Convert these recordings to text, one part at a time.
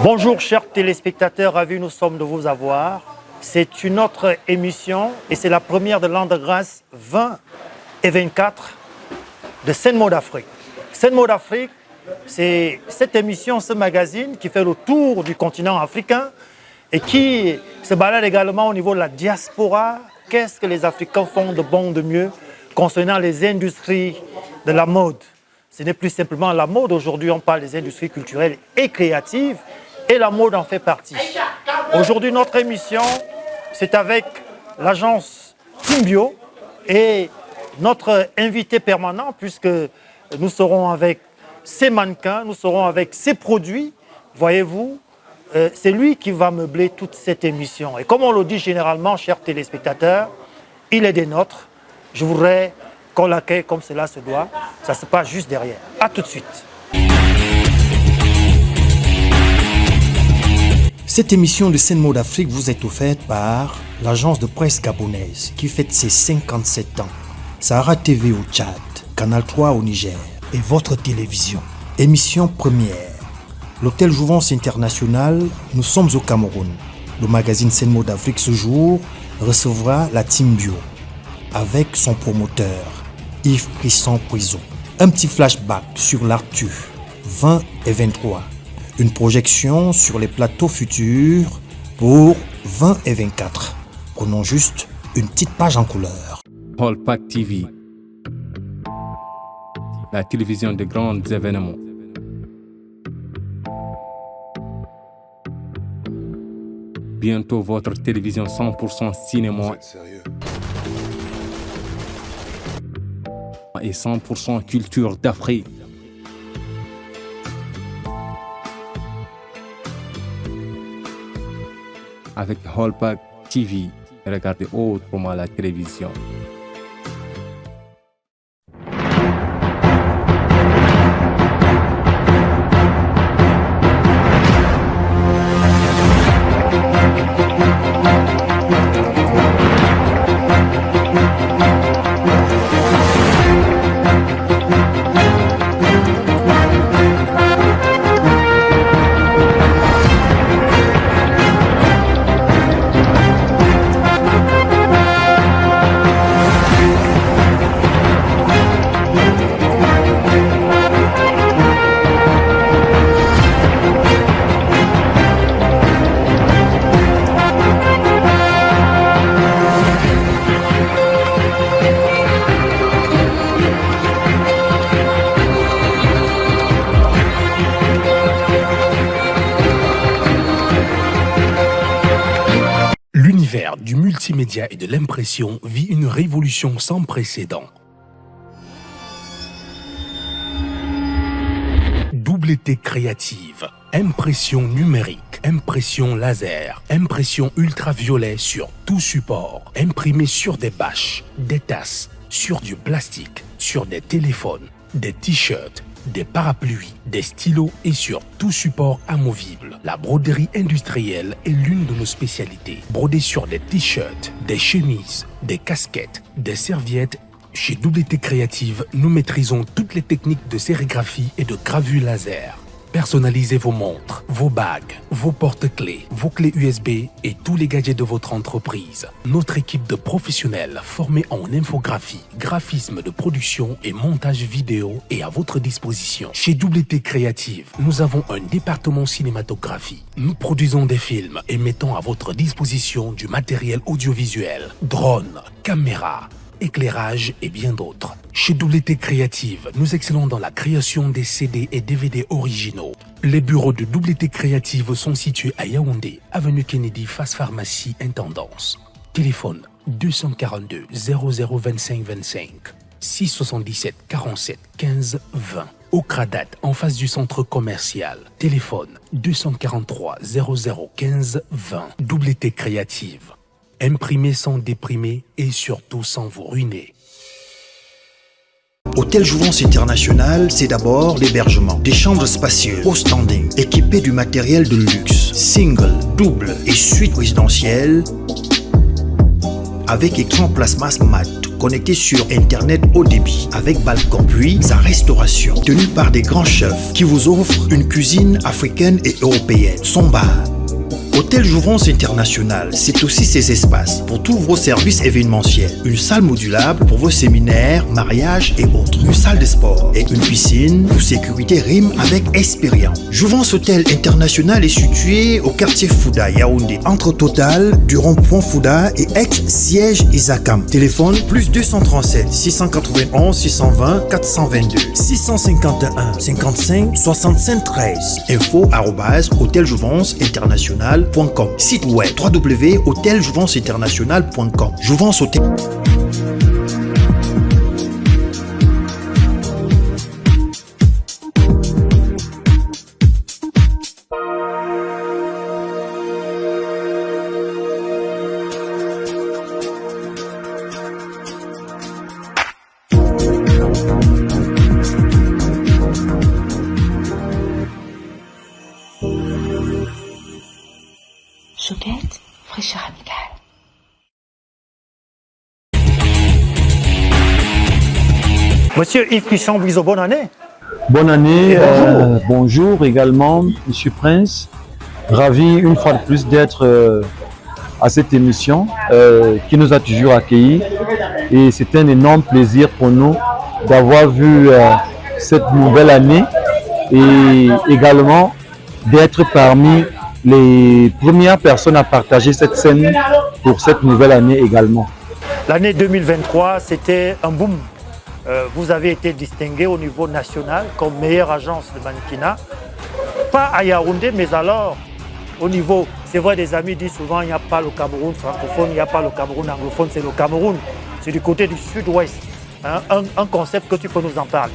Bonjour chers téléspectateurs, ravis nous sommes de vous avoir. C'est une autre émission et c'est la première de l'an de grâce 20 et 24 de Seine-Mode Afrique. Seine-Mode Afrique, c'est cette émission, ce magazine qui fait le tour du continent africain et qui se balade également au niveau de la diaspora. Qu'est-ce que les Africains font de bon, de mieux concernant les industries de la mode? Ce n'est plus simplement la mode. Aujourd'hui, on parle des industries culturelles et créatives et la mode en fait partie. Aujourd'hui, notre émission, c'est avec l'agence Timbio et notre invité permanent, puisque nous serons avec ses mannequins, nous serons avec ses produits. Voyez-vous, c'est lui qui va meubler toute cette émission. Et comme on le dit généralement, chers téléspectateurs, il est des nôtres. Je voudrais qu'on l'accueille comme cela se doit. Ça se passe juste derrière. A tout de suite. Cette émission de Seine-Mode Afrique vous est offerte par l'agence de presse gabonaise qui fête ses 57 ans. Sahara TV au Tchad, Canal 3 au Niger et votre télévision. Émission première. L'hôtel Jouvence International, nous sommes au Cameroun. Le magazine Seine-Mode Afrique ce jour recevra la Timbio avec son promoteur Yves Christian Prison. Un petit flashback sur l'Arthur 20 et 23. Une projection sur les plateaux futurs pour 20 et 24. Prenons juste une petite page en couleur. Hallpack TV, la télévision de grands événements. Bientôt votre télévision 100% cinéma et 100% culture d'Afrique. Avec Hallpack TV, regardez autrement la télévision. L'univers du multimédia et de l'impression vit une révolution sans précédent. Double T créative, impression numérique, impression laser, impression ultraviolet sur tout support, imprimé sur des bâches, des tasses, sur du plastique, sur des téléphones, des t-shirts, des parapluies, des stylos et sur tout support amovible. La broderie industrielle est l'une de nos spécialités. Brodée sur des t-shirts, des chemises, des casquettes, des serviettes. Chez Double T Créative, nous maîtrisons toutes les techniques de sérigraphie et de gravure laser. Personnalisez vos montres, vos bagues, vos porte-clés, vos clés USB et tous les gadgets de votre entreprise. Notre équipe de professionnels formés en infographie, graphisme de production et montage vidéo est à votre disposition. Chez Double T Créative, nous avons un département cinématographie. Nous produisons des films et mettons à votre disposition du matériel audiovisuel, drones, caméras, éclairage et bien d'autres. Chez Double T Créative, nous excellons dans la création des CD et DVD originaux. Les bureaux de Double T Créative sont situés à Yaoundé, avenue Kennedy, face pharmacie Intendance. Téléphone 242 0025 25 677 47 15 20. Au Cradat, en face du centre commercial. Téléphone 243 0015 20. Double T Créative. Imprimez sans déprimer et surtout sans vous ruiner. Hôtel Jouvence International, c'est d'abord l'hébergement, des chambres spacieuses, au standing, équipées du matériel de luxe, single, double et suite résidentielle, avec écran plasma smart, connecté sur Internet haut débit avec balcon, puis sa restauration, tenue par des grands chefs qui vous offrent une cuisine africaine et européenne. Son bar. Hôtel Jouvence International, c'est aussi ses espaces pour tous vos services événementiels. Une salle modulable pour vos séminaires, mariages et autres. Une salle de sport et une piscine où sécurité rime avec expérience. Jouvence Hôtel International est situé au quartier Fouda, Yaoundé, entre Total, du rond-point Fouda et ex-siège Isakam. Téléphone plus 237 691 620 422 651 55 65 13. Info @hôteljouvenceinternational.com. Site web www.hôteljouvenceinternational.com. Jouvence Hôtel. Chouquette, fraîcheur amicale. Monsieur Yves Cuisson-Buizo, bonne année. Bonne année, Bonjour. bonjour également, Monsieur Prince. Ravi une fois de plus d'être à cette émission qui nous a toujours accueillis. Et c'est un énorme plaisir pour nous d'avoir vu cette nouvelle année et également d'être parmi les premières personnes à partager cette scène pour cette nouvelle année également. L'année 2023, c'était un boom. Vous avez été distingué au niveau national comme meilleure agence de mannequinat. Pas à Yaoundé, mais alors au niveau, c'est vrai, des amis disent souvent il n'y a pas le Cameroun francophone, il n'y a pas le Cameroun anglophone, c'est le Cameroun. C'est du côté du sud-ouest. Hein, un concept que tu peux nous en parler.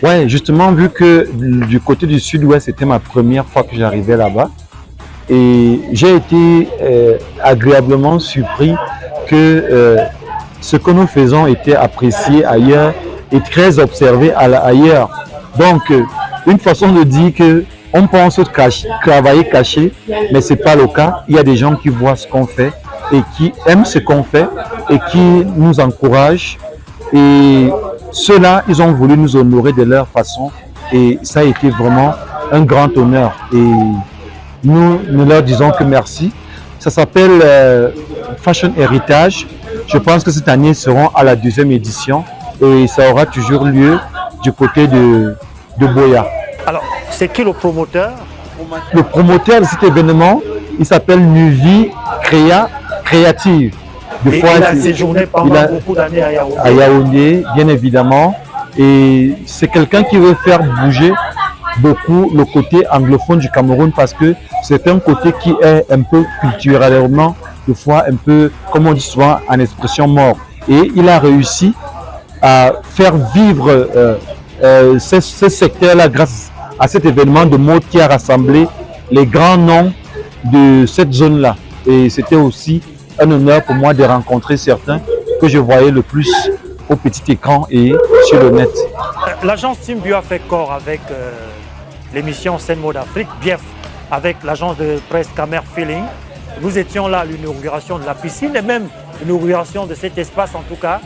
Ouais, justement, vu que du côté du sud-ouest, c'était ma première fois que j'arrivais là-bas. Et j'ai été agréablement surpris que ce que nous faisons était apprécié ailleurs et très observé ailleurs. Donc, une façon de dire qu'on pense travailler caché, mais ce n'est pas le cas. Il y a des gens qui voient ce qu'on fait et qui aiment ce qu'on fait et qui nous encouragent. Et ceux-là, ils ont voulu nous honorer de leur façon et ça a été vraiment un grand honneur. Et nous leur disons que merci. Ça s'appelle Fashion Héritage. Je pense que cette année, ils seront à la 2e édition et ça aura toujours lieu du côté de Boya. Alors, c'est qui le promoteur? Le promoteur de cet événement, il s'appelle Nuvi Créative. Et il a séjourné pendant beaucoup d'années à Yaoundé. À Yaoundé, bien évidemment. Et c'est quelqu'un qui veut faire bouger beaucoup le côté anglophone du Cameroun parce que c'est un côté qui est un peu culturellement, des fois un peu, comme on dit souvent, en expression mort. Et il a réussi à faire vivre ce secteur-là grâce à cet événement de mode qui a rassemblé les grands noms de cette zone-là. Et c'était aussi un honneur pour moi de rencontrer certains que je voyais le plus au petit écran et sur le net. L'agence Team Bio a fait corps avec l'émission Scène Mode Afrique, bien avec l'agence de presse Camer Feeling. Nous étions là à l'inauguration de la piscine et même l'inauguration de cet espace en tout cas.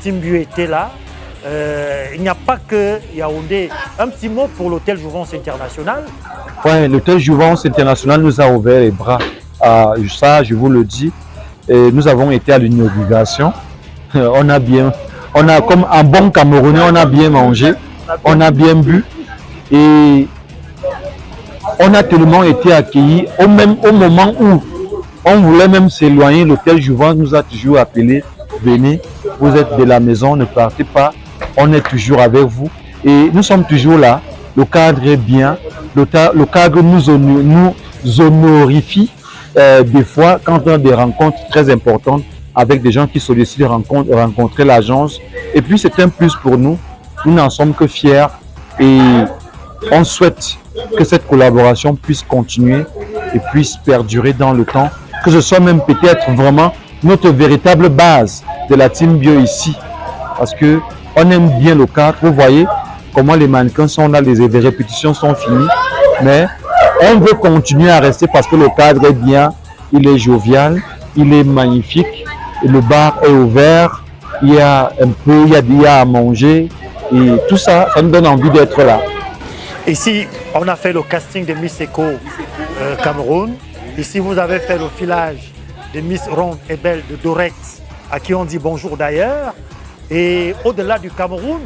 Team Bio était là. Il n'y a pas que Yaoundé. Un petit mot pour l'hôtel Jouvence International. Oui, l'hôtel Jouvence International nous a ouvert les bras. Ça, je vous le dis. Et nous avons été à l'inauguration. On a comme un bon Camerounais, on a bien mangé, on a bien bu et on a tellement été accueillis au moment où on voulait même s'éloigner. L'hôtel Jouvence nous a toujours appelé, venez, vous êtes de la maison, ne partez pas, on est toujours avec vous et nous sommes toujours là. Le cadre est bien, le cadre nous honorifie des fois quand on a des rencontres très importantes avec des gens qui sollicitent rencontrer l'agence. Et puis c'est un plus pour nous. Nous n'en sommes que fiers et on souhaite que cette collaboration puisse continuer et puisse perdurer dans le temps. Que ce soit même peut-être vraiment notre véritable base de la Team Bio ici. Parce que on aime bien le cadre. Vous voyez comment les mannequins sont là, les répétitions sont finies. Mais on veut continuer à rester parce que le cadre est bien, il est jovial, il est magnifique. Le bar est ouvert il y a un peu, il y a à manger. Et tout ça, ça nous donne envie d'être là. Ici, on a fait le casting de Miss Eco Cameroun. Ici, vous avez fait le filage de Miss Ronde et Belle de Dorette, à qui on dit bonjour d'ailleurs. Et au-delà du Cameroun,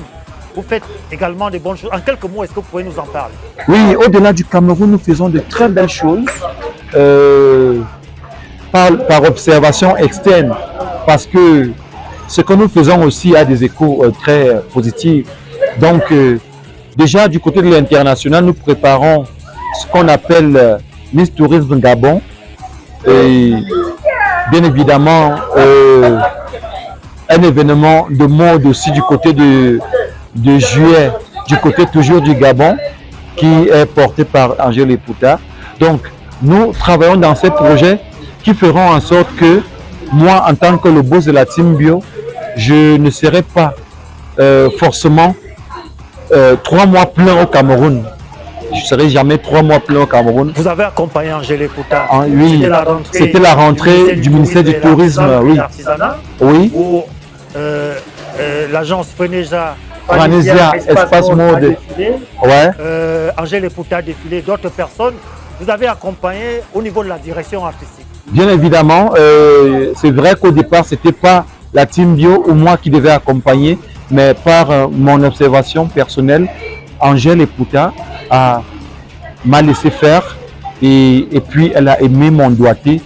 vous faites également des bonnes choses. En quelques mots, est-ce que vous pouvez nous en parler? Oui, au-delà du Cameroun, nous faisons de très belles choses par observation externe. Parce que ce que nous faisons aussi a des échos très positifs. Donc, déjà du côté de l'international, nous préparons ce qu'on appelle Miss Tourisme Gabon. Et bien évidemment, un événement de mode aussi du côté de juillet, du côté toujours du Gabon, qui est porté par Angèle Epouta. Donc, nous travaillons dans ces projets qui feront en sorte que moi, en tant que le boss de la Team Bio, je ne serai pas forcément 3 mois plein au Cameroun. Je ne serai jamais 3 mois plein au Cameroun. Vous avez accompagné Angèle Epouta. Oui, c'était la rentrée du ministère du Tourisme, oui. Oui. Où l'agence Frenesia Espace Mode. Ouais. Angèle Epouta a défilé, d'autres personnes. Vous avez accompagné au niveau de la direction artistique. Bien évidemment, c'est vrai qu'au départ, ce n'était pas la Team Bio ou moi qui devais accompagner, mais par mon observation personnelle, Angèle Epouta m'a laissé faire et puis elle a aimé mon doigté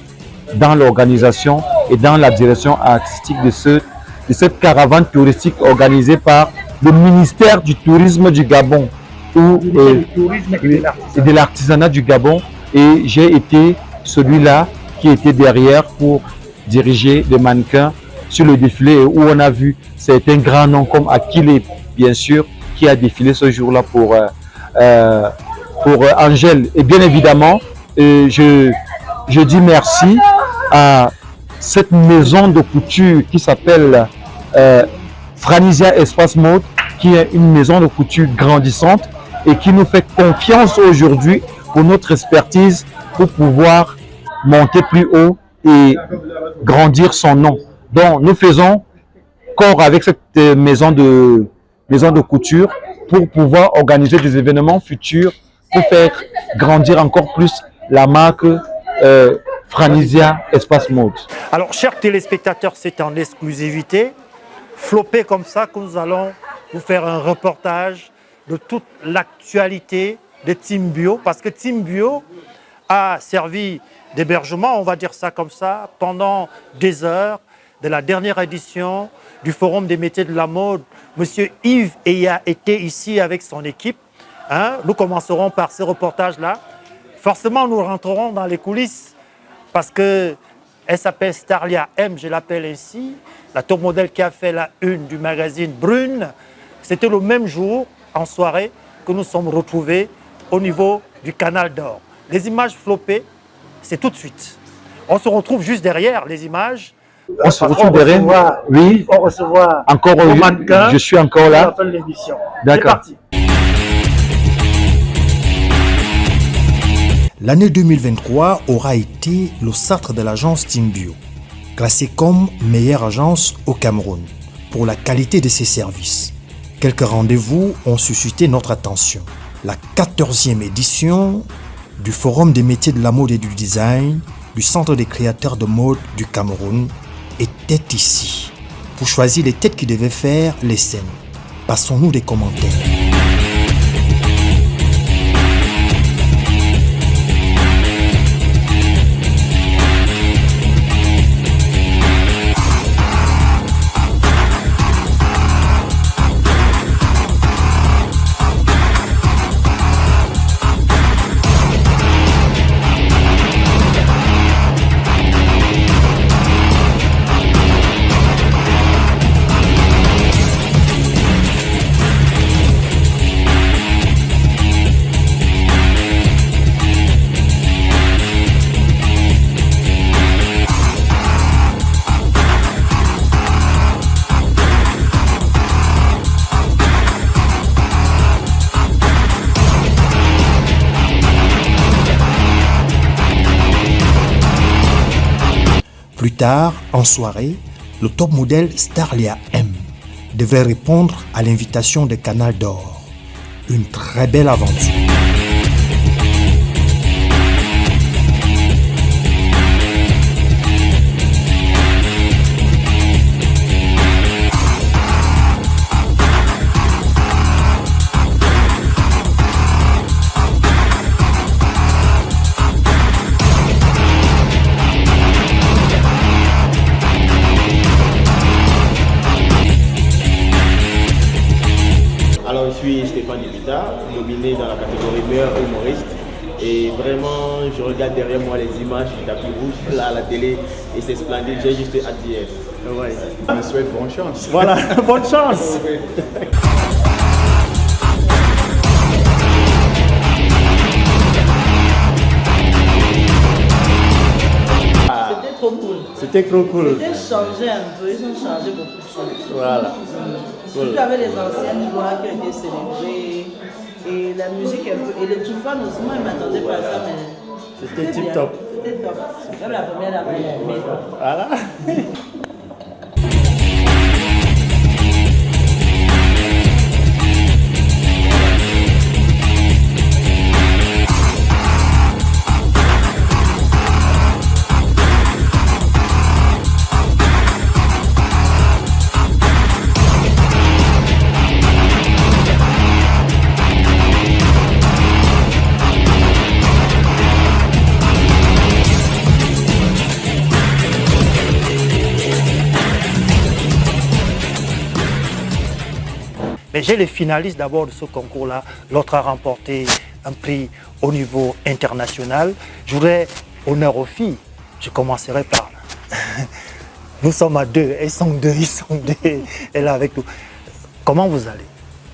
dans l'organisation et dans la direction artistique de cette caravane touristique organisée par le ministère du Tourisme du Gabon et de l'artisanat du Gabon. Et j'ai été celui-là qui était derrière pour diriger les mannequins sur le défilé où on a vu certains grands noms comme Akile, bien sûr, qui a défilé ce jour-là pour Angèle. Et bien évidemment, je dis merci à cette maison de couture qui s'appelle Frenesia Espace Mode, qui est une maison de couture grandissante et qui nous fait confiance aujourd'hui pour notre expertise pour pouvoir monter plus haut et grandir son nom. Donc, nous faisons corps avec cette maison de couture pour pouvoir organiser des événements futurs pour faire grandir encore plus la marque Frenesia Espace Mode. Alors, chers téléspectateurs, c'est en exclusivité, flopé comme ça, que nous allons vous faire un reportage de toute l'actualité de Team Bio, parce que Team Bio a servi d'hébergement, on va dire ça comme ça, pendant des heures de la dernière édition du Forum des métiers de la mode. Monsieur Yves Eya était ici avec son équipe. Nous commencerons par ce reportage-là. Forcément, nous rentrerons dans les coulisses parce qu'elle s'appelle Starlia M, je l'appelle ainsi, la top modèle qui a fait la une du magazine Brune. C'était le même jour, en soirée, que nous sommes retrouvés au niveau du Canal d'Or. Les images floppées, c'est tout de suite. On se retrouve juste derrière les images. On se retrouve derrière. Oui. On recevra encore au mannequin. Je suis encore là. D'accord. L'année 2023 aura été le sacre de l'agence Team Bio, classée comme meilleure agence au Cameroun pour la qualité de ses services. Quelques rendez-vous ont suscité notre attention. La 14e édition du Forum des métiers de la mode et du design du Centre des créateurs de mode du Cameroun était ici pour choisir les têtes qui devaient faire les scènes. Passons-nous des commentaires. Plus tard, en soirée, le top modèle Starlia M devait répondre à l'invitation de Canal d'Or. Une très belle aventure. Alors, je suis Stéphane Dubita, nominé dans la catégorie meilleur humoriste. Et vraiment, je regarde derrière moi les images du tapis rouge là à la télé et c'est splendide. J'ai juste hâte d'y être. Ouais. Je me souhaite bonne chance. Voilà, bonne chance. C'était trop cool. C'était trop cool. C'était changé un peu, ils ont changé beaucoup de choses. Voilà. Surtout avec les anciennes gloires qui ont été célébrées. Et la musique un peu. Et le Toufan aussi, moi, je ne m'attendais pas à ça, mais. C'était tip bien. top. C'était top. Même la première, la première. Voilà. Mais j'ai les finalistes d'abord de ce concours-là. L'autre a remporté un prix au niveau international. Je voudrais honneur aux filles. Je commencerai par... Nous sommes à deux, elles sont deux, ils sont deux. Elle est avec nous. Comment vous allez?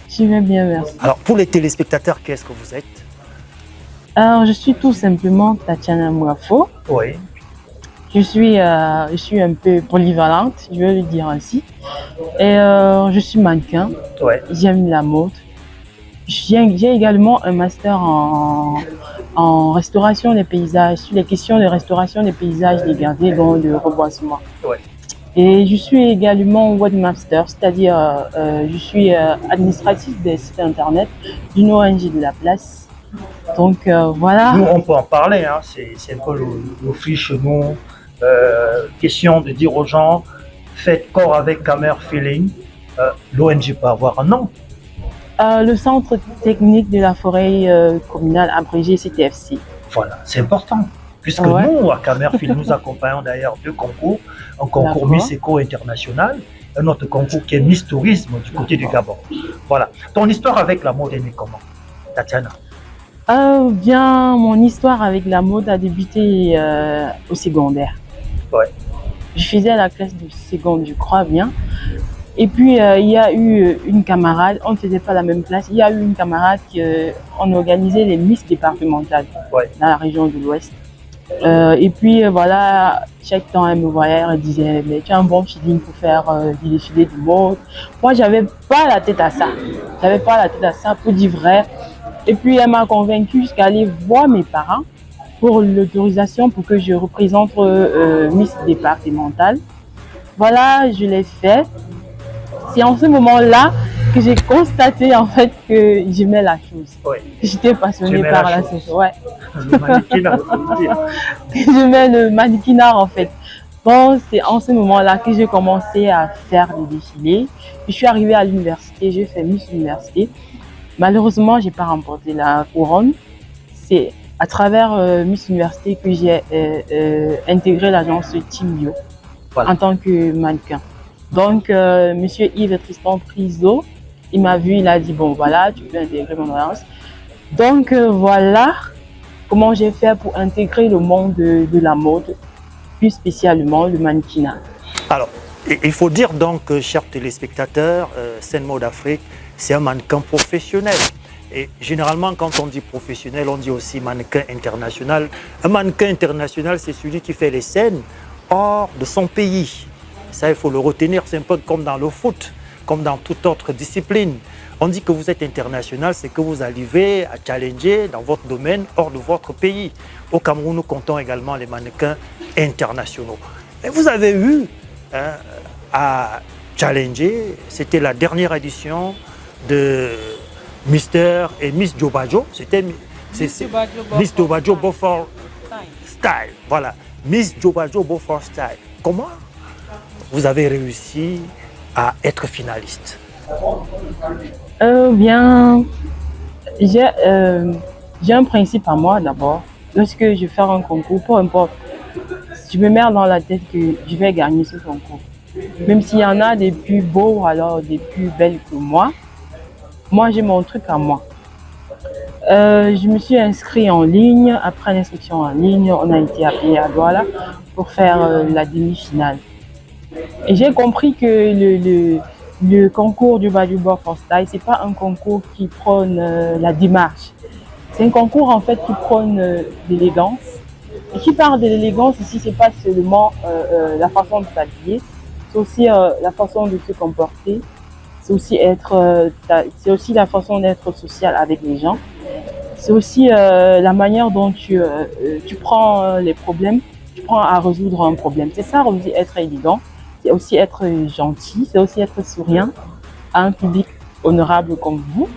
Je vais bien, merci. Alors, pour les téléspectateurs, qu'est-ce que vous êtes? Alors, je suis tout simplement Tatiana Mwafo. Oui. Je suis un peu polyvalente, je vais le dire ainsi. Et je suis mannequin. Ouais. J'aime la mode. J'ai également un master en restauration des paysages, sur les questions de restauration des paysages, des gardés, de reboisement. Ouais. Et je suis également webmaster, c'est-à-dire je suis administratif des sites internet d'une ONG de la place. Donc voilà. Nous, on peut en parler, hein. C'est un peu le free chez nous. Question de dire aux gens, faites corps avec Camer Feeling. L'ONG peut avoir un nom. Le centre technique de la forêt communale abrégé CTFC. Voilà, c'est important. Puisque Ouais. nous, à Camer Feeling, nous accompagnons d'ailleurs deux concours. Un concours D'accord. Miss Eco International, un autre concours qui est Miss Tourisme du côté du Gabon. Voilà. Ton histoire avec la mode est née comment, Tatiana? Bien, mon histoire avec la mode a débuté au secondaire. Ouais. Je faisais la classe de seconde, je crois bien. Et puis, il y a eu une camarade, on ne faisait pas la même classe, il y a eu une camarade qui on organisait les Miss départementales Ouais. dans la région de l'Ouest. Et puis, voilà, chaque temps, elle me voyait, elle disait, mais tu as un bon feeling pour faire du défilé de mode. Moi, j'avais pas la tête à ça. J'avais pas la tête à ça, pour dire vrai. Et puis, elle m'a convaincue jusqu'à aller voir mes parents pour l'autorisation pour que je représente Miss départementale. Voilà, je l'ai fait. C'est en ce moment-là que j'ai constaté en fait que j'aimais la chose. Oui. Que j'étais passionnée J'aimais par la la chose. chose. Ouais. Le mannequinat, on peut dire. Que j'aimais le mannequinat en fait. Bon, c'est en ce moment-là que j'ai commencé à faire des défilés. Puis je suis arrivée à l'université, j'ai fait Miss Université. Malheureusement, j'ai pas remporté la couronne. C'est à travers Miss Université que j'ai intégré l'agence Team Bio Voilà. en tant que mannequin. Donc, monsieur Yves Tristan Priso, il m'a vu, il a dit, bon voilà, tu peux intégrer mon agence. Donc, voilà comment j'ai fait pour intégrer le monde de la mode, plus spécialement le mannequinat. Alors, il faut dire donc, chers téléspectateurs, Scène Mode Afrique, c'est un mannequin professionnel. Et généralement, quand on dit professionnel, on dit aussi mannequin international. Un mannequin international, c'est celui qui fait les scènes hors de son pays. Ça, il faut le retenir, c'est un peu comme dans le foot, comme dans toute autre discipline. On dit que vous êtes international, c'est que vous arrivez à challenger dans votre domaine hors de votre pays. Au Cameroun, nous comptons également les mannequins internationaux. Et vous avez eu à challengé. C'était la dernière édition de Mister et Miss Djobajo. C'était Miss Djobajo Beaufort Style. Voilà, Miss Djobajo Beaufort Style. Comment vous avez réussi à être finaliste? Bien, j'ai un principe à moi d'abord. Lorsque je fais un concours, peu importe, je me mets dans la tête que je vais gagner ce concours. Même s'il y en a des plus beaux ou alors des plus belles que moi j'ai mon truc à moi. Je me suis inscrite en ligne. Après l'inscription en ligne, on a été appelé à Douala pour faire la demi-finale. Et j'ai compris que le concours du Badjouba Freestyle, c'est pas un concours qui prône la démarche. C'est un concours en fait qui prône l'élégance. Et qui parle de l'élégance ici, c'est pas seulement la façon de s'habiller, c'est aussi la façon de se comporter, c'est aussi la façon d'être social avec les gens. C'est aussi la manière dont tu prends les problèmes, tu prends à résoudre un problème. C'est ça aussi être élégant, c'est aussi être gentil, c'est aussi être souriant à un public honorable comme vous.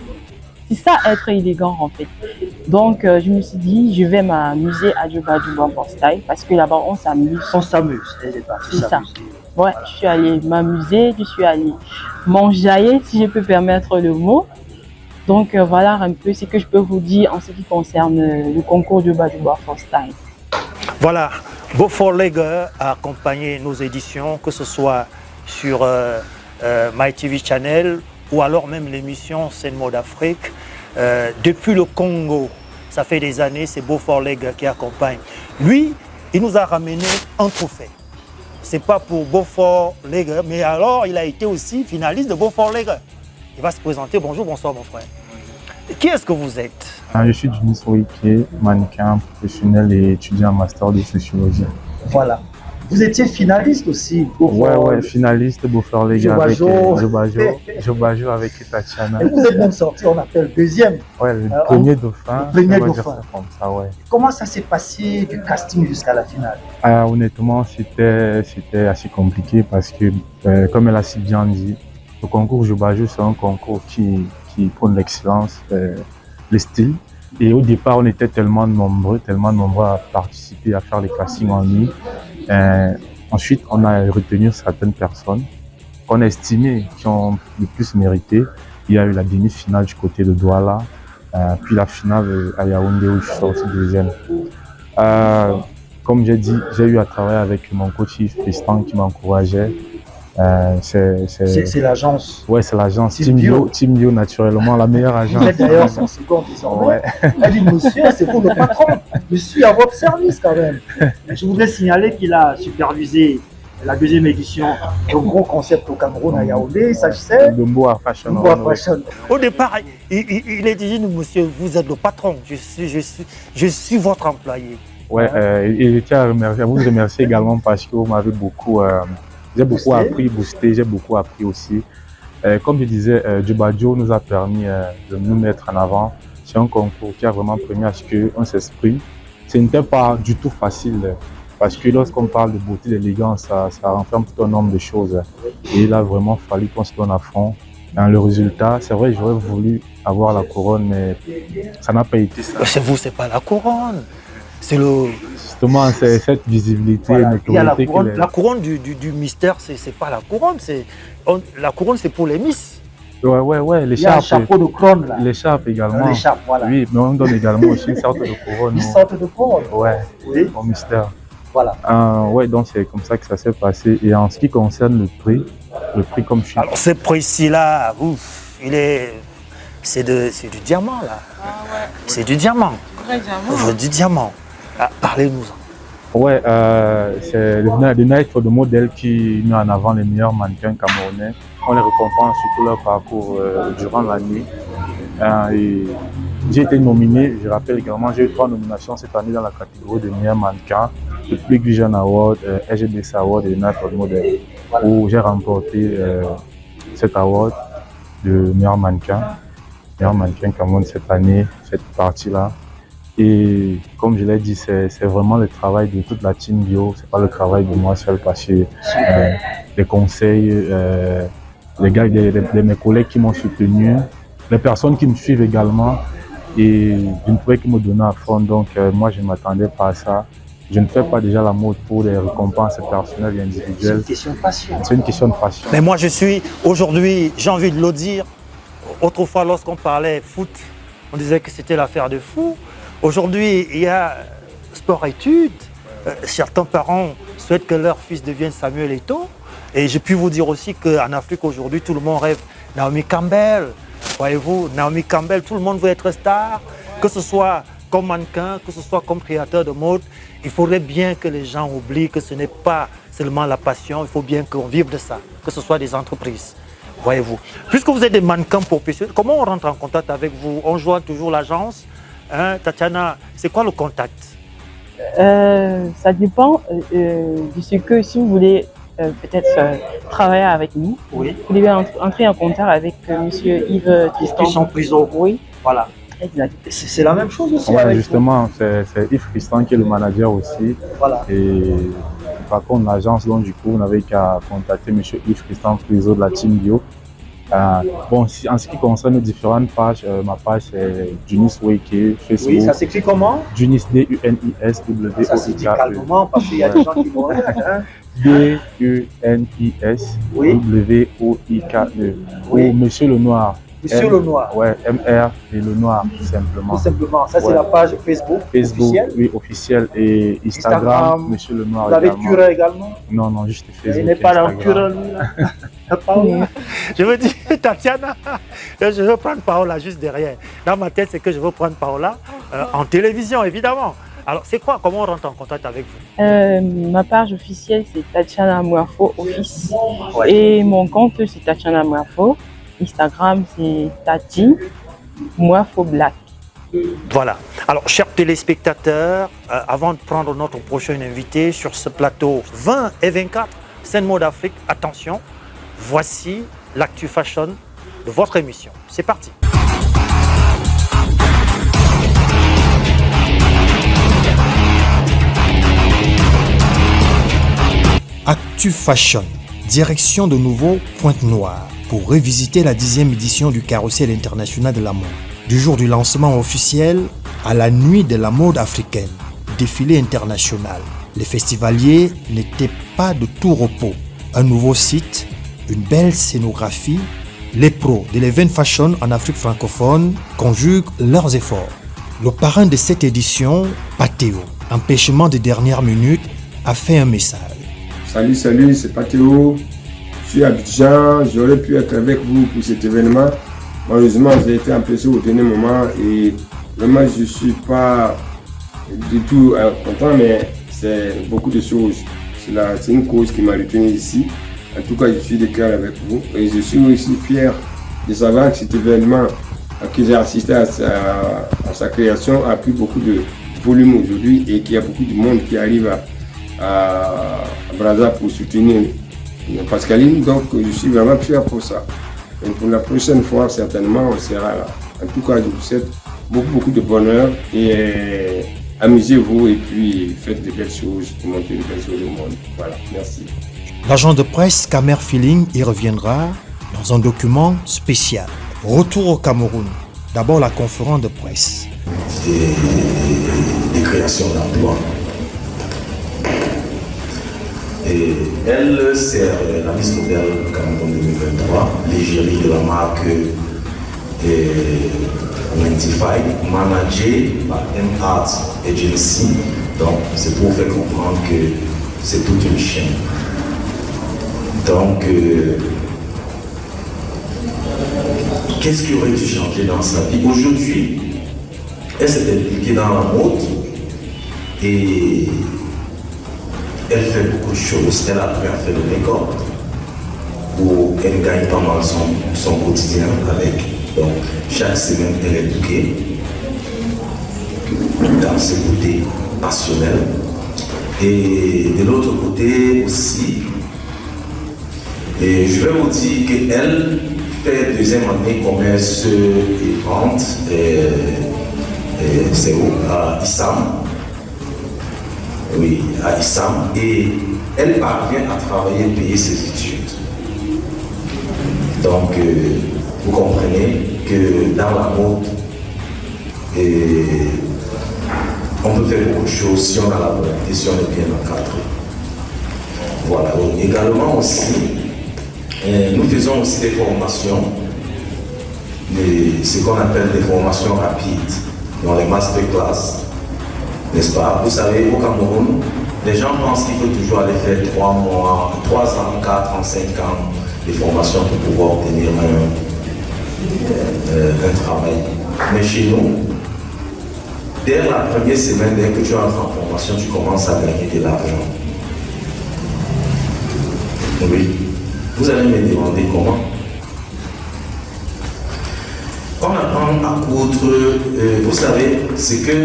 C'est ça être élégant en fait. Donc je me suis dit, je vais m'amuser à Djobajo Freestyle parce que là-bas on s'amuse. On s'amuse, c'est ça. Ouais, je suis allée m'amuser, je suis allée m'enjailler si je peux permettre le mot. Donc voilà un peu ce que je peux vous dire en ce qui concerne le concours du Badjouba Freestyle. Voilà, Beaufort League a accompagné nos éditions, que ce soit sur MyTV Channel ou alors même l'émission Scène Mode Afrique. Depuis le Congo, ça fait des années, c'est Beaufort League qui accompagne. Lui, il nous a ramené un trophée. C'est pas pour Beaufort League, mais alors il a été aussi finaliste de Beaufort League. Il va se présenter. Bonjour, bonsoir mon frère. Qui est-ce que vous êtes? Je suis Denis Oike, mannequin professionnel et étudiant en master de sociologie. Voilà. Vous étiez finaliste aussi, Beaufort. Ouais, finaliste Beaufort League avec Djobajo avec Tatiana. Et vous êtes même sorti, on appelle deuxième. Ouais, le premier dauphin. Le premier dauphin. Comme ça, ouais. Comment ça s'est passé du casting jusqu'à la finale? Honnêtement, c'était assez compliqué parce que, comme elle a si bien dit, le concours Djobajo, c'est un concours qui prône l'excellence, le style. Et au départ, on était tellement nombreux à participer, à faire les castings en ligne. Ensuite, on a retenu certaines personnes qu'on a estimées qui ont le plus mérité. Il y a eu la demi-finale du côté de Douala, puis la finale à Yaoundé où je suis sorti deuxième. Comme j'ai dit, j'ai eu à travailler avec mon coach Tristan qui m'encourageait. C'est l'agence. Ouais, c'est l'agence Team Bio, naturellement, la meilleure agence. Vous êtes d'ailleurs son second désormais. Ouais. Elle dit, monsieur, c'est pour le patron. Je suis à votre service quand même. Je voudrais signaler qu'il a supervisé la deuxième édition du gros concept au Cameroun à Yaoundé. Il s'agissait de Mboa Fashion. Au départ, il est dit, monsieur, vous êtes le patron. Je suis votre employé. Ouais, et je tiens à vous remercier également parce que vous m'avez beaucoup... j'ai beaucoup appris, boosté, j'ai beaucoup appris aussi. Comme je disais, Djobajo nous a permis de nous mettre en avant. C'est un concours qui a vraiment permis à ce qu'on s'exprime. Ce n'était pas du tout facile parce que lorsqu'on parle de beauté, d'élégance, ça renferme tout un nombre de choses. Et il a vraiment fallu qu'on se donne à fond. Dans le résultat, c'est vrai, j'aurais voulu avoir la couronne, mais ça n'a pas été ça. C'est vous, c'est pas la couronne. C'est justement cette visibilité, voilà. Notoriété. Il y a la couronne du mystère, c'est pas la couronne, la couronne c'est pour les miss. Ouais, l'écharpe. Il y a un chapeau de couronne là. L'écharpe également. L'écharpe, voilà. Oui, mais on donne également aussi une sorte de couronne. Une sorte de couronne. Ouais, oui. Au mystère. Voilà. Ouais, donc c'est comme ça que ça s'est passé. Et en ce qui concerne le prix comme je suis. Alors ce prix-ci là, c'est du diamant là. Ah ouais. C'est du diamant. Vrai diamant. Du diamant. Parlez-nous-en. Ouais, c'est le Night for the Model qui met en avant les meilleurs mannequins camerounais. On les récompense sur tout leur parcours durant l'année. J'ai été nominé, je rappelle également, j'ai eu 3 nominations cette année dans la catégorie de meilleurs mannequins, le Big Vision Award, LGBC Award et le Night for the Model, où j'ai remporté cet award de meilleur mannequin Cameroun cette année, cette partie-là. Et comme je l'ai dit, c'est vraiment le travail de toute la team bio, c'est pas le travail de moi seul parce que les conseils, les gars, mes collègues qui m'ont soutenu, les personnes qui me suivent également. Et je ne pouvais que me donner à fond, donc moi je ne m'attendais pas à ça. Je ne fais pas déjà la mode pour les récompenses personnelles et individuelles. C'est une question de passion. C'est une question de passion. Mais moi je suis, aujourd'hui, j'ai envie de le dire, autrefois lorsqu'on parlait foot, on disait que c'était l'affaire de fou. Aujourd'hui, il y a sport-études. Certains parents souhaitent que leur fils devienne Samuel Eto'o. Et je puis vous dire aussi qu'en Afrique aujourd'hui, tout le monde rêve Naomi Campbell. Voyez-vous, Naomi Campbell, tout le monde veut être star, que ce soit comme mannequin, que ce soit comme créateur de mode. Il faudrait bien que les gens oublient que ce n'est pas seulement la passion, il faut bien qu'on vive de ça, que ce soit des entreprises. Voyez-vous. Puisque vous êtes des mannequins professionnels, comment on rentre en contact avec vous? On joint toujours l'agence. Hein, Tatiana, c'est quoi le contact? Ça dépend de ce que, si vous voulez peut-être travailler avec nous, oui. Vous devez entrer en contact avec M. Yves Tristan. Priso. Oui. Voilà. Exact. C'est la même chose aussi. Ouais, avec justement, c'est Yves Tristan qui est le manager aussi. Voilà. Et par contre, l'agence, donc du coup, on n'avait qu'à contacter M. Yves Tristan Priso de la Team Bio. Bon, en ce qui concerne les différentes pages, ma page c'est Dunis Weke, Facebook. Oui, ça s'écrit comment? Dunis, D-U-N-I-S-W-O-I-K-E. Ça se dit calmement parce qu'il y a des gens qui vont... D-U-N-I-S-W-O-I-K-E. Oui. Ou Monsieur Le Noir. Monsieur Le Noir. Ouais, M-R et Le Noir, tout simplement. Tout simplement. Ça, c'est la page Facebook officielle. Oui, officielle. Et Instagram, Monsieur Le Noir. Vous avez Curé également? Non, non, juste Facebook. Il n'est pas dans le Curé, lui, là. Je veux dire, Tatiana, je veux prendre Paola juste derrière. Dans ma tête, c'est que je veux prendre Paola en télévision, évidemment. Alors, c'est quoi? Comment on rentre en contact avec vous? Ma page officielle, c'est Tatiana Mouafo Office. Ouais. Et mon compte, c'est Tatiana Mouafo. Instagram, c'est Tati Mouafo Black. Voilà. Alors, chers téléspectateurs, avant de prendre notre prochain invité sur ce plateau 20 et 24, Scène Mode Afrique, attention, voici l'actu fashion de votre émission. C'est parti. Actu Fashion, direction de nouveau Pointe-Noire pour revisiter la 10e édition du Carrousel international de la mode. Du jour du lancement officiel à la nuit de la mode africaine, défilé international. Les festivaliers n'étaient pas de tout repos. Un nouveau site, une belle scénographie. Les pros de l'event fashion en Afrique francophone conjuguent leurs efforts. Le parrain de cette édition, Pathéo, empêchement de dernière minute, a fait un message. Salut, c'est Pathéo. Je suis à Abidjan, j'aurais pu être avec vous pour cet événement. Malheureusement, j'ai été empêché au dernier moment et vraiment, je ne suis pas du tout content, mais c'est beaucoup de choses. C'est une cause qui m'a retenu ici. En tout cas, je suis de cœur avec vous et je suis aussi fier de savoir que cet événement que j'ai assisté à sa création a pris beaucoup de volume aujourd'hui et qu'il y a beaucoup de monde qui arrive à Brazza pour soutenir Pascaline, donc je suis vraiment fier pour ça. Et pour la prochaine fois, certainement, on sera là. En tout cas, je vous souhaite beaucoup de bonheur et amusez-vous et puis faites de belles choses, montrez de belles choses au monde. Voilà, merci. L'agent de presse Kamer Feeling y reviendra dans un document spécial. Retour au Cameroun. D'abord la conférence de presse. Des créations d'emplois. Et elle, c'est la Miss Modèle Cameroun 2023, l'égérie de la marque Identify, managée par M-Art Agency. Donc, c'est pour faire comprendre que c'est toute une chaîne. Donc, qu'est-ce qui aurait dû changer dans sa vie? Aujourd'hui, elle s'est impliquée dans la mode et elle fait beaucoup de choses. Elle a appris à faire le make-up où elle gagne pas mal son quotidien avec. Donc, chaque semaine, elle est bouquée dans ses côtés passionnels. Et de l'autre côté aussi, et je vais vous dire qu'elle fait deuxième année commerce et vente, c'est où? À Issam. Oui, à Issam. Et elle parvient à travailler et payer ses études. Donc, vous comprenez que dans la mode, on peut faire beaucoup de choses si on a la volonté, si on est bien encadré. Voilà. Également aussi, nous faisons aussi des formations, ce qu'on appelle des formations rapides, dans les masterclass, n'est-ce pas? Vous savez, au Cameroun, les gens pensent qu'il faut toujours aller faire 3 mois, 3 ans, 4 ans, 5 ans de formation pour pouvoir obtenir un travail. Mais chez nous, dès la première semaine, dès que tu entres en formation, tu commences à gagner de l'argent. Oui. Vous allez me demander comment. On apprend à coudre, vous savez, c'est que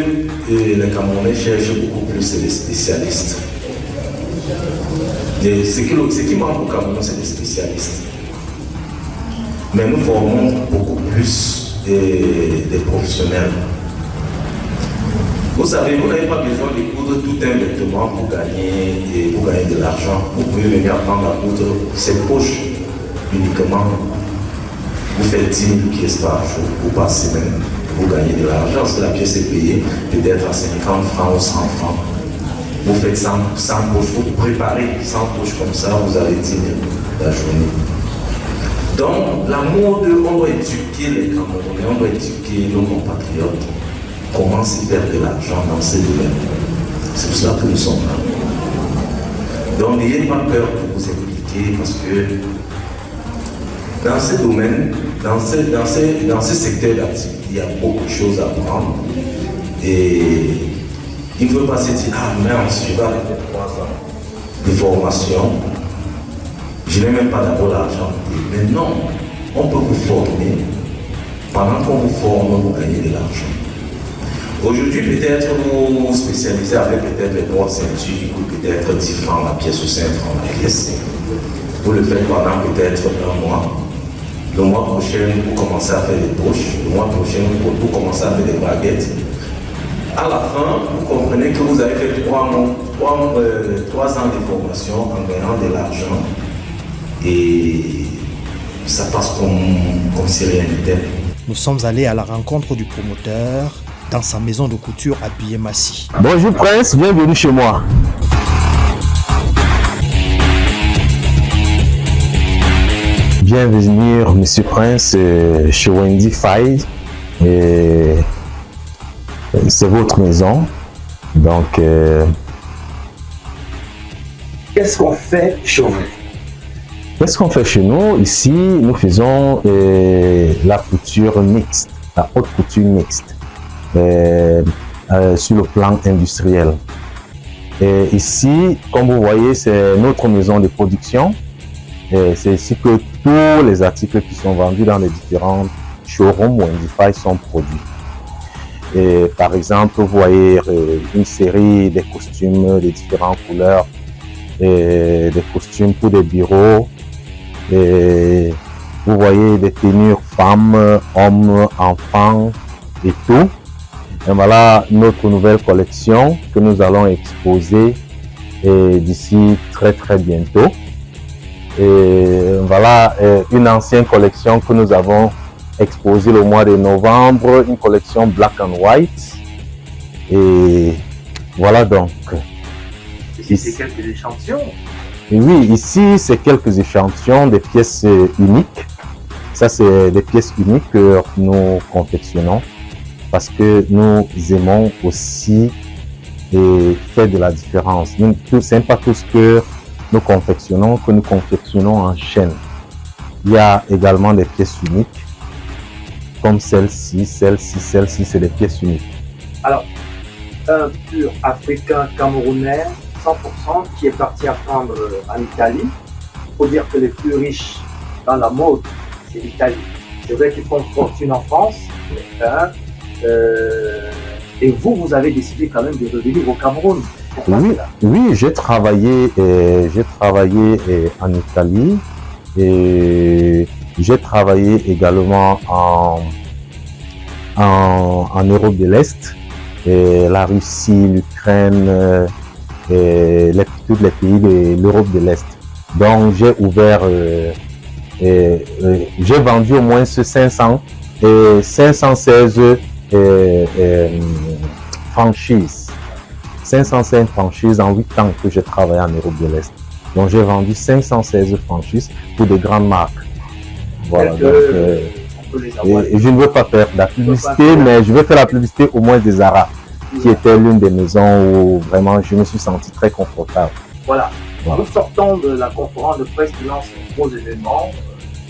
les Camerounais cherchent beaucoup plus les spécialistes. Ce qui manque au Cameroun, c'est des spécialistes. Mais nous formons beaucoup plus des professionnels. Vous savez, vous n'avez pas besoin de coudre tout un vêtement pour gagner de l'argent. Vous pouvez venir apprendre à coudre ces poches uniquement. Vous faites 10 000 pièces par jour ou par semaine. Vous gagnez de l'argent. Si la pièce est payée, peut-être à 50 francs ou 100 francs. Vous faites 100 poches, vous préparez 100 poches comme ça, vous avez 10 000 la journée. Donc, la mode, on doit éduquer les Camerounais, on doit éduquer nos compatriotes. Comment se faire de l'argent dans ces domaines. C'est pour cela que nous sommes là. Donc, n'ayez pas peur de vous impliquer parce que dans ces domaines, dans ces secteurs d'activité, il y a beaucoup de choses à apprendre. Et il ne faut pas se dire, ah mince, je vais aller faire 3 ans de formation. Je n'ai même pas d'abord l'argent. Mais non, on peut vous former. Pendant qu'on vous forme, vous gagnez de l'argent. Aujourd'hui, peut-être vous vous spécialisez avec peut-être les droits ceintures qui coûtent peut-être 10 francs la pièce ou 5 francs la pièce. Vous le faites pendant peut-être 1 mois. Le mois prochain, vous commencez à faire des poches. Le mois prochain, vous commencez à faire des baguettes. À la fin, vous comprenez que vous avez fait 3 ans de formation en gagnant de l'argent. Et ça passe comme si rien n'était. Nous sommes allés à la rencontre du promoteur dans sa maison de couture à Biyemasi. Bonjour Prince, bienvenue chez moi. Bienvenue Monsieur Prince chez Wendy Faye. C'est votre maison. Donc, qu'est-ce qu'on fait chez vous? Qu'est-ce qu'on fait chez nous? Ici, nous faisons la couture mixte, la haute couture mixte. Sur le plan industriel. Et ici, comme vous voyez, c'est notre maison de production. C'est ici que tous les articles qui sont vendus dans les différents showrooms Wendy Faye sont produits. Et par exemple, vous voyez une série de costumes de différentes couleurs, des costumes pour des bureaux. Et vous voyez des tenues femmes, hommes, enfants et tout. Et voilà notre nouvelle collection que nous allons exposer d'ici très bientôt. Et voilà une ancienne collection que nous avons exposée le mois de novembre, une collection black and white. Et voilà donc. Ici, c'est quelques échantillons. Et oui, ici, c'est quelques échantillons des pièces uniques. Ça, c'est des pièces uniques que nous confectionnons. Parce que nous aimons aussi faire de la différence. Ce n'est pas tout ce que nous confectionnons en chaîne. Il y a également des pièces uniques, comme celle-ci, c'est des pièces uniques. Alors, un pur africain camerounais, 100%, qui est parti apprendre en Italie. Il faut dire que les plus riches dans la mode, c'est l'Italie. C'est vrai qu'ils font fortune en France, et vous avez décidé quand même de revenir au Cameroun. Oui, j'ai travaillé en Italie et j'ai travaillé également en Europe de l'Est, la Russie, l'Ukraine, tous les pays de l'Europe de l'Est. Donc j'ai ouvert, j'ai vendu au moins 516 franchises. 505 franchises en 8 ans que j'ai travaillé en Europe de l'Est. Donc j'ai vendu 516 franchises pour de grandes marques. Voilà. Donc, et je ne veux pas faire de la publicité, mais je veux faire la publicité au moins des Zara, qui était l'une des maisons où vraiment je me suis senti très confortable. Voilà. Nous sortons de la conférence de presse qui lance un gros événement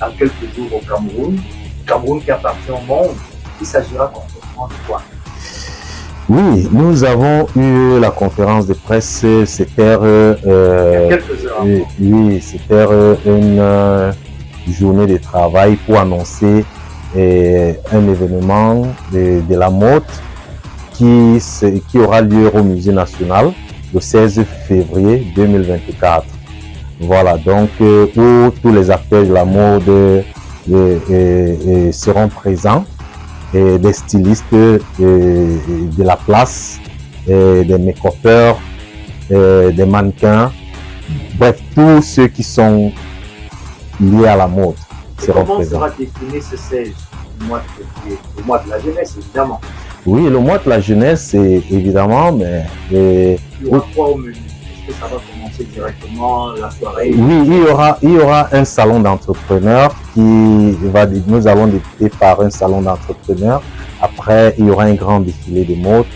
dans quelques jours au Cameroun. Cameroun qui appartient au monde. Il s'agira concrètement de quoi? Oui, nous avons eu la conférence de presse, c'était oui, c'était une journée de travail pour annoncer un événement de la mode qui aura lieu au Musée national le 16 février 2024. Voilà, donc où tous les acteurs de la mode seront présents. Et des stylistes de la place, des make-uppers, des mannequins, bref, tous ceux qui sont liés à la mode seront présents. Comment sera décliné ce 16 le mois de la jeunesse, évidemment? Oui, le mois de la jeunesse, évidemment, mais... il y aura quoi au menu? Est-ce que ça va commencer directement la soirée? Oui, il y aura un salon d'entrepreneurs nous allons débuter par un salon d'entrepreneurs. Après, il y aura un grand défilé de mode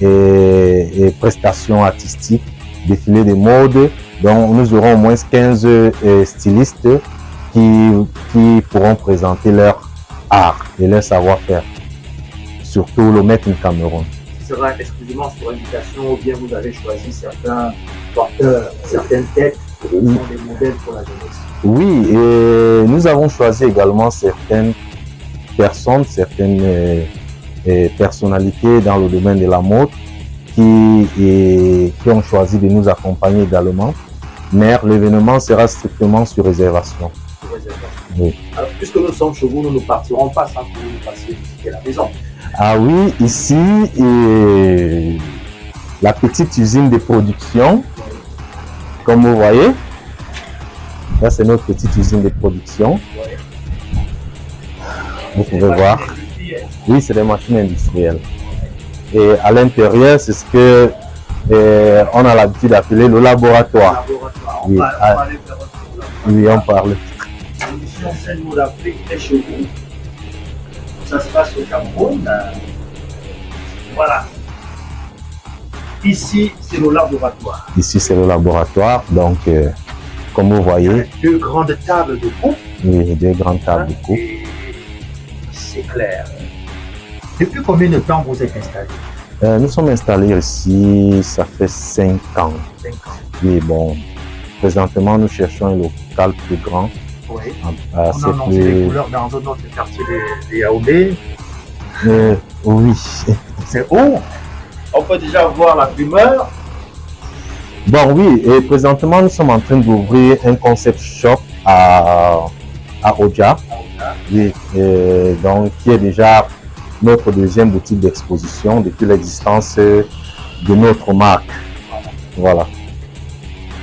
et prestations artistiques, défilé de mode. Donc, nous aurons au moins 15 stylistes qui pourront présenter leur art et leur savoir-faire, surtout le Made in Cameroun. Ce sera exclusivement sur invitation ou bien vous avez choisi certains porteurs, certaines têtes qui sont des modèles pour la jeunesse? Oui, et nous avons choisi également certaines personnes, certaines personnalités dans le domaine de la mode qui ont choisi de nous accompagner également. Mais l'événement sera strictement sur réservation. Sur réservation. Oui. Alors, puisque nous sommes chez vous, nous ne partirons pas sans que vous nous passiez visiter la maison. Ah oui, ici, la petite usine de production, comme vous voyez. Là, c'est notre petite usine de production. Vous pouvez voir. Oui, c'est des machines industrielles. Et à l'intérieur, c'est ce que on a l'habitude d'appeler le laboratoire. Oui, on parle. L'émission Scène Mode Afrique est chez vous. Ça se passe au Cameroun. Voilà. Ici, c'est le laboratoire. Ici, c'est le laboratoire. Donc, comme vous voyez. Deux grandes tables de coupe. Oui, deux grandes tables de coupe. C'est clair. Depuis combien de temps vous êtes installé? Nous sommes installés ici, ça fait 5 ans. 5 ans. Oui, bon, présentement, nous cherchons un local plus grand. Oui. On a annoncé les couleurs dans un autre quartier de Yaoundé. Oui. C'est haut. On peut déjà voir la primeur. Bon, oui, et présentement, nous sommes en train d'ouvrir un concept shop à Oja. Oui, donc, qui est déjà notre deuxième boutique d'exposition depuis l'existence de notre marque. Voilà.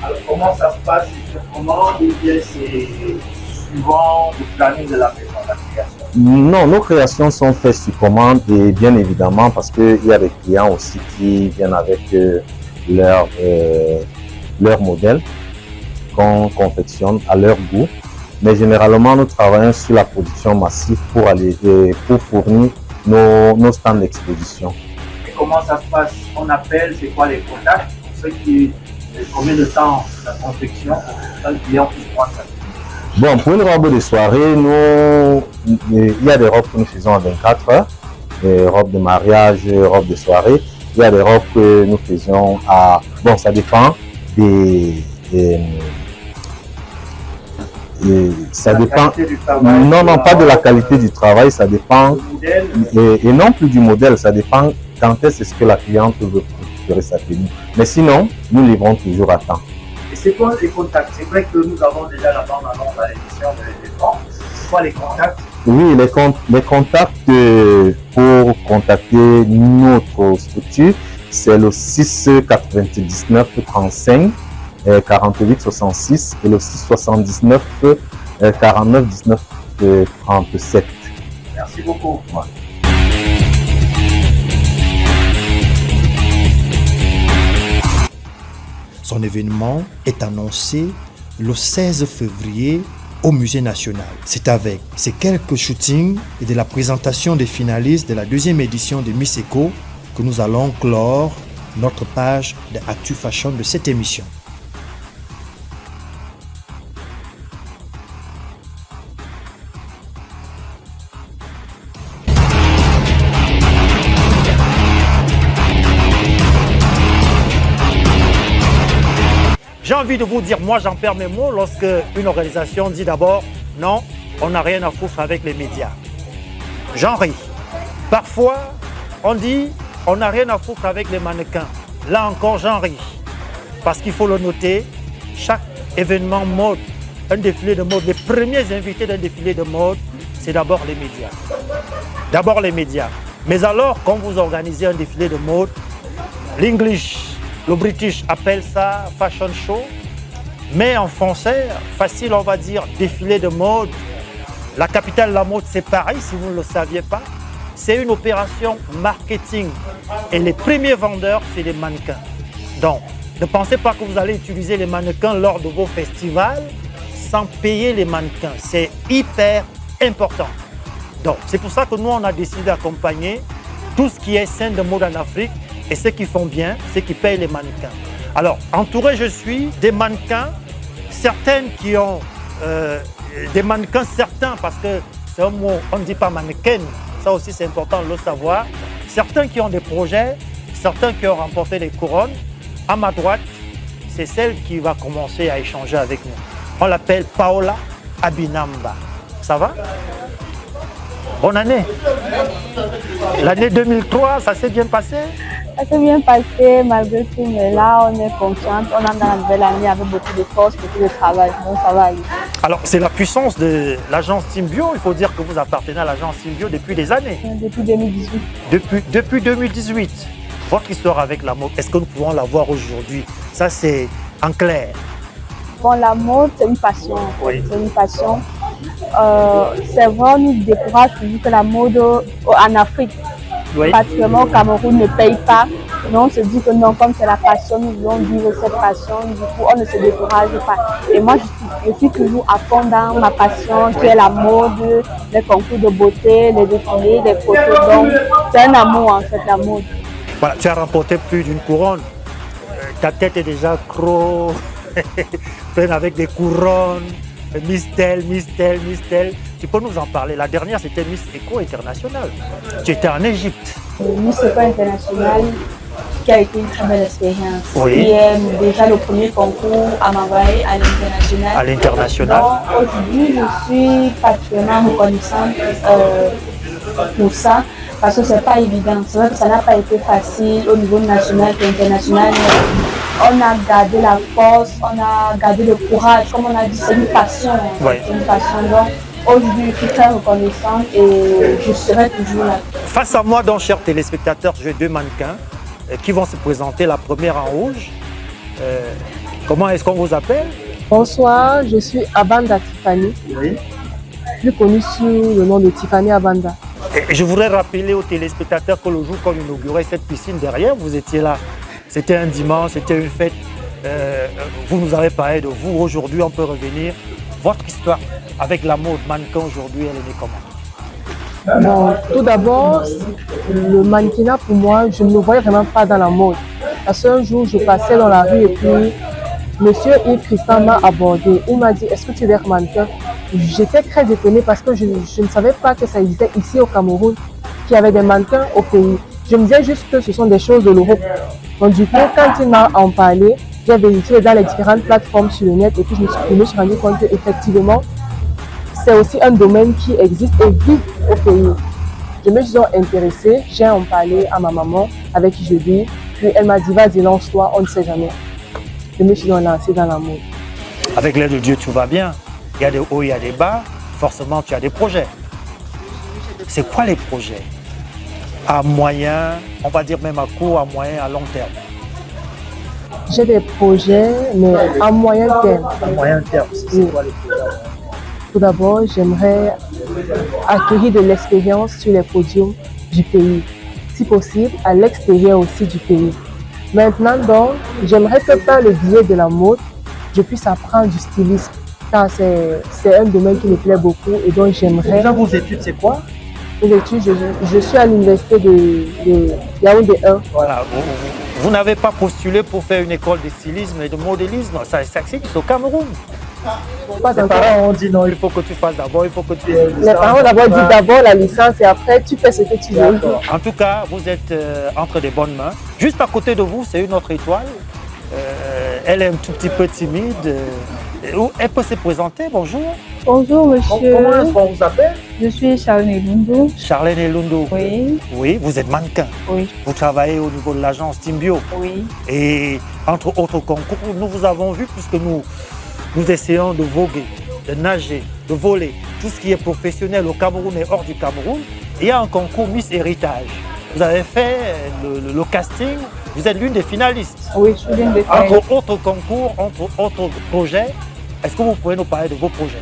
Alors, comment ça se passe? Comment c'est suivant le planning de la maison, la création? Non, nos créations sont faites sur commande et bien évidemment parce qu'il y a des clients aussi qui viennent avec leur modèle qu'on confectionne à leur goût. Mais généralement, nous travaillons sur la production massive pour fournir nos stands d'exposition. Et comment ça se passe? On appelle, c'est quoi les contacts? Pour ceux qui, combien de temps la confection, le client puisse prendre ça? Bon, pour une robe de soirée, il y a des robes que nous faisons à 24 heures, robes de mariage, robes de soirée. Il y a des robes que nous faisons à... Bon, ça dépend ça dépend. Non, pas de la qualité du travail, ça dépend. Et non plus du modèle, ça dépend quand est-ce que la cliente veut récupérer sa tenue. Mais sinon, nous livrons toujours à temps. Et c'est quoi les contacts? C'est vrai que nous avons déjà la bande-annonce à l'émission de l'événement. C'est quoi les contacts? Oui, les contacts pour contacter notre structure, c'est le 6 99 35 48 66 et le 6 79 49 19 37. Merci beaucoup. Ouais. Son événement est annoncé le 16 février au Musée national. C'est avec ces quelques shootings et de la présentation des finalistes de la deuxième édition de Miss Eco que nous allons clore notre page de Actu Fashion de cette émission. J'ai envie de vous dire, moi j'en perds mes mots lorsque une organisation dit d'abord non, on n'a rien à foutre avec les médias. J'en ris. Parfois, on dit on n'a rien à foutre avec les mannequins. Là encore, j'en ris. Parce qu'il faut le noter, chaque événement mode, un défilé de mode, les premiers invités d'un défilé de mode, c'est d'abord les médias. D'abord les médias. Mais alors, quand vous organisez un défilé de mode, l'English, le British appelle ça fashion show, mais en français, facile on va dire défilé de mode. La capitale de la mode c'est Paris, si vous ne le saviez pas. C'est une opération marketing et les premiers vendeurs c'est les mannequins. Donc, ne pensez pas que vous allez utiliser les mannequins lors de vos festivals sans payer les mannequins. C'est hyper important. Donc, c'est pour ça que nous on a décidé d'accompagner tout ce qui est scène de mode en Afrique. Et ceux qui font bien, c'est qui payent les mannequins. Alors, entouré, je suis des mannequins, certaines qui ont des mannequins certains, parce que c'est un mot, on ne dit pas mannequin, ça aussi c'est important de le savoir. Certains qui ont des projets, certains qui ont remporté des couronnes. À ma droite, c'est celle qui va commencer à échanger avec nous. On l'appelle Paola Abinamba. Ça va? Bonne année. L'année 2003, ça s'est bien passé? Ça s'est bien passé malgré tout, mais là on est confiante, on entre dans la nouvelle année avec beaucoup de force, beaucoup de travail, donc ça va aller. Alors c'est la puissance de l'agence Teambio, il faut dire que vous appartenez à l'agence Teambio depuis des années. Depuis 2018. Depuis 2018. Votre histoire avec la mode, est-ce que nous pouvons la voir aujourd'hui? Ça c'est en clair. Bon, la mode c'est une passion, oui. C'est une passion. C'est vrai, on nous décourage toujours que la mode en Afrique, oui. Particulièrement au Cameroun, ne paye pas. Mais on se dit que non, comme c'est la passion, nous voulons vivre cette passion, du coup on ne se décourage pas. Et moi je suis toujours à fond dans ma passion qui est la mode, les concours de beauté, les défilés, les photos. Donc c'est un amour en fait, la mode. Voilà, tu as remporté plus d'une couronne. Ta tête est déjà pleine avec des couronnes. Miss Tel. Tu peux nous en parler? La dernière, c'était Miss Eco International. Tu étais en Égypte. Miss Eco International, qui a été une très belle expérience. Oui. Qui est déjà le premier concours à m'envoyer à l'international. À l'international. Aujourd'hui, je suis particulièrement reconnaissante pour ça, parce que ce n'est pas évident. C'est vrai que ça n'a pas été facile au niveau national et international. On a gardé la force, on a gardé le courage, comme on a dit, c'est une passion. Ouais. C'est une passion. Donc aujourd'hui, je suis très reconnaissante et je serai toujours là. Face à moi, donc, chers téléspectateurs, j'ai deux mannequins qui vont se présenter. La première en rouge. Comment est-ce qu'on vous appelle? Bonsoir, je suis Abanda Tiffany. Oui. Plus connue sous le nom de Tiffany Abanda. Et je voudrais rappeler aux téléspectateurs que le jour qu'on inaugurait cette piscine derrière, vous étiez là. C'était un dimanche, c'était une fête. Vous nous avez parlé de vous. Aujourd'hui, on peut revenir. Votre histoire avec la mode mannequin aujourd'hui, elle est née comment? Bon, tout d'abord, le mannequinat pour moi, je ne me voyais vraiment pas dans la mode. Parce qu'un jour, je passais dans la rue et puis monsieur Yves Christian m'a abordé. Il m'a dit, est-ce que tu es mannequin? J'étais très étonnée parce que je ne savais pas que ça existait ici au Cameroun, qu'il y avait des mannequins au pays. Je me disais juste que ce sont des choses de l'Europe. Donc du coup, quand il m'a en parlé, j'ai vérifié dans les différentes plateformes sur le net et puis je me suis rendu compte qu'effectivement, c'est aussi un domaine qui existe et vit au pays. Je me suis intéressée, j'ai en parlé à ma maman avec qui je vis, puis elle m'a dit, vas-y, lance-toi, on ne sait jamais. Je me suis lancée dans la mode. Avec l'aide de Dieu, tout va bien. Il y a des hauts, il y a des bas. Forcément, tu as des projets. C'est quoi les projets? à moyen, on va dire même à court, à moyen, à long terme? J'ai des projets, mais à moyen terme. À moyen terme, c'est quoi les projets? Tout d'abord, j'aimerais acquérir de l'expérience sur les podiums du pays, si possible à l'extérieur aussi du pays. Maintenant, donc, j'aimerais que par le biais de la mode, je puisse apprendre du stylisme, car c'est un domaine qui me plaît beaucoup et donc j'aimerais... Déjà, vos études, c'est quoi? Mes études, je suis à l'université de Yaoundé 1. Voilà, vous n'avez pas postulé pour faire une école de stylisme et de modélisme, ça existe au Cameroun. Les parents ont dit non, il faut que tu fasses d'abord, il faut que tu aies une licence. Les parents d'abord disent d'abord la licence et après tu fais ce que tu veux. En tout cas, vous êtes entre des bonnes mains. Juste à côté de vous, c'est une autre étoile. Elle est un tout petit peu timide. Elle peut se présenter, bonjour. Bonjour monsieur. Comment est-ce qu'on vous appelle? Je suis Charlène Lundu. Charlène Lundu. Oui. Oui, vous êtes mannequin. Oui. Vous travaillez au niveau de l'agence Timbio. Oui. Et entre autres concours, nous vous avons vu puisque nous essayons de voguer, de nager, de voler, tout ce qui est professionnel au Cameroun et hors du Cameroun. Il y a un concours Miss Héritage. Vous avez fait le casting, vous êtes l'une des finalistes. Oui, je suis l'une des finalistes. Entre autres concours, entre autres projets, est-ce que vous pouvez nous parler de vos projets?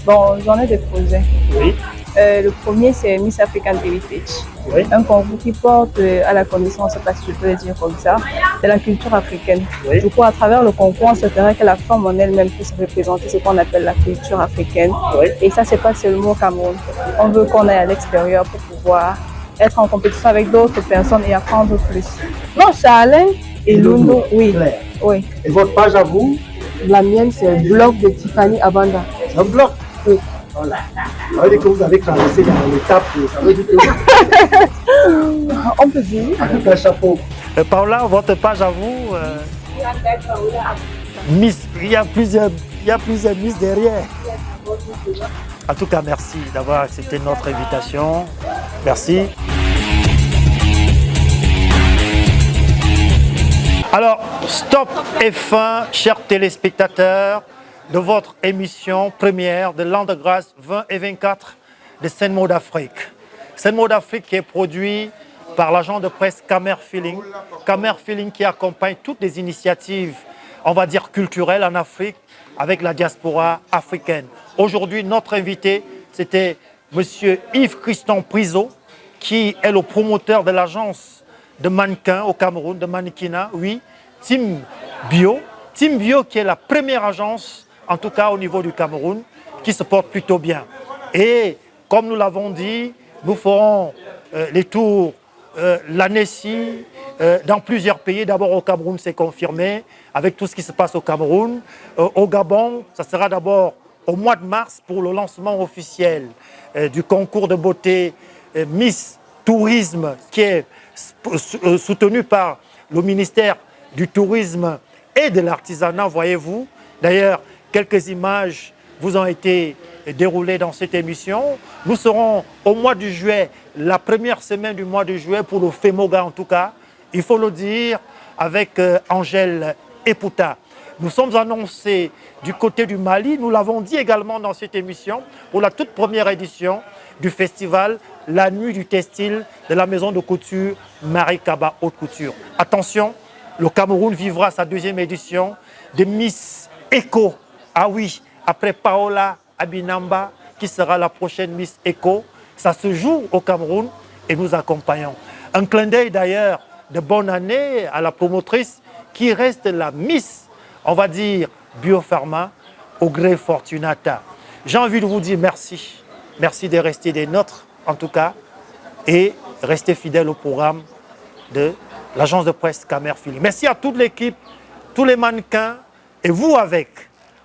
Bon, j'en ai des projets. Oui. Le premier, c'est Miss African Heritage. Oui. Un concours qui porte à la connaissance, je ne sais pas si je peux le dire comme ça, de la culture africaine. Oui. Du coup, à travers le concours, on s'intéresse que la femme en elle-même puisse représenter ce qu'on appelle la culture africaine. Oui. Et ça, c'est pas seulement au Cameroun. On veut qu'on aille à l'extérieur pour pouvoir être en compétition avec d'autres personnes et apprendre plus. Non, Charlène et Lundu, oui. Oui. Et votre page à vous? La mienne, c'est le blog de Tiffany Abanda. Un blog? Oui. Voilà. Ça veut dire que vous avez traversé l'étape, ça veut dire que... On peut dire. Avec un chapeau. Paola, votre page à vous? Miss, il y a plusieurs Miss derrière. En tout cas, merci d'avoir accepté notre invitation. Merci. Alors, stop et fin, chers téléspectateurs, de votre émission première de l'an de grâce 20 et 24 de Scène d'Afrique. Scène d'Afrique qui est produit par l'agent de presse Camer Feeling. Camer Feeling qui accompagne toutes les initiatives, on va dire culturelles en Afrique avec la diaspora africaine. Aujourd'hui, notre invité, c'était M. Yves-Christian Priso, qui est le promoteur de l'agence de mannequins au Cameroun, de mannequinat, oui, Timbio. Timbio qui est la première agence, en tout cas au niveau du Cameroun, qui se porte plutôt bien. Et comme nous l'avons dit, nous ferons les tours l'année-ci dans plusieurs pays. D'abord au Cameroun, c'est confirmé, avec tout ce qui se passe au Cameroun. Au Gabon, ça sera d'abord au mois de mars pour le lancement officiel du concours de beauté Miss Tourisme, qui est soutenu par le ministère du Tourisme et de l'Artisanat, voyez-vous. D'ailleurs, quelques images vous ont été déroulées dans cette émission. Nous serons au mois de juillet, la première semaine du mois de juillet pour le FEMOGA en tout cas, il faut le dire, avec Angèle Epouta. Nous sommes annoncés du côté du Mali, nous l'avons dit également dans cette émission, pour la toute première édition du festival La Nuit du Textile de la maison de couture Marie Kaba Haute Couture. Attention, le Cameroun vivra sa deuxième édition de Miss Eco. Ah oui, après Paola Abinamba, qui sera la prochaine Miss Eco. Ça se joue au Cameroun et nous accompagnons. Un clin d'œil d'ailleurs de bonne année à la promotrice qui reste la Miss, on va dire, Biopharma, au gré Fortunata. J'ai envie de vous dire merci. Merci de rester des nôtres, en tout cas, et rester fidèle au programme de l'agence de presse Camer Feeling. Merci à toute l'équipe, tous les mannequins, et vous avec.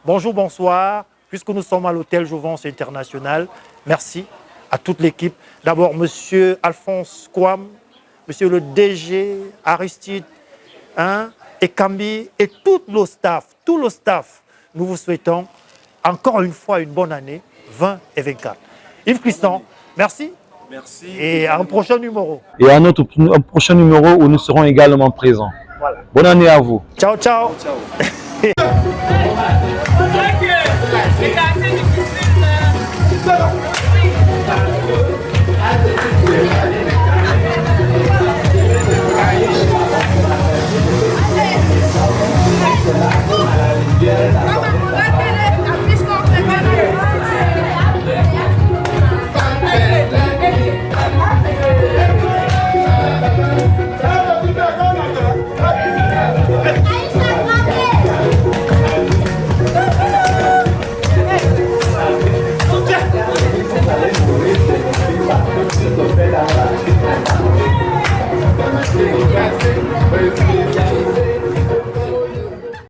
Bonjour, bonsoir, puisque nous sommes à l'hôtel Jouvence International. Merci à toute l'équipe. D'abord, monsieur Alphonse Kouam, monsieur le DG, Aristide, et Cambi, et tout le staff, nous vous souhaitons encore une fois une bonne année 20 et 24. Yves Christian, merci. Merci. Et à un prochain numéro. Et à un prochain numéro où nous serons également présents. Voilà. Bonne année à vous. Ciao, ciao. Ciao. Bye.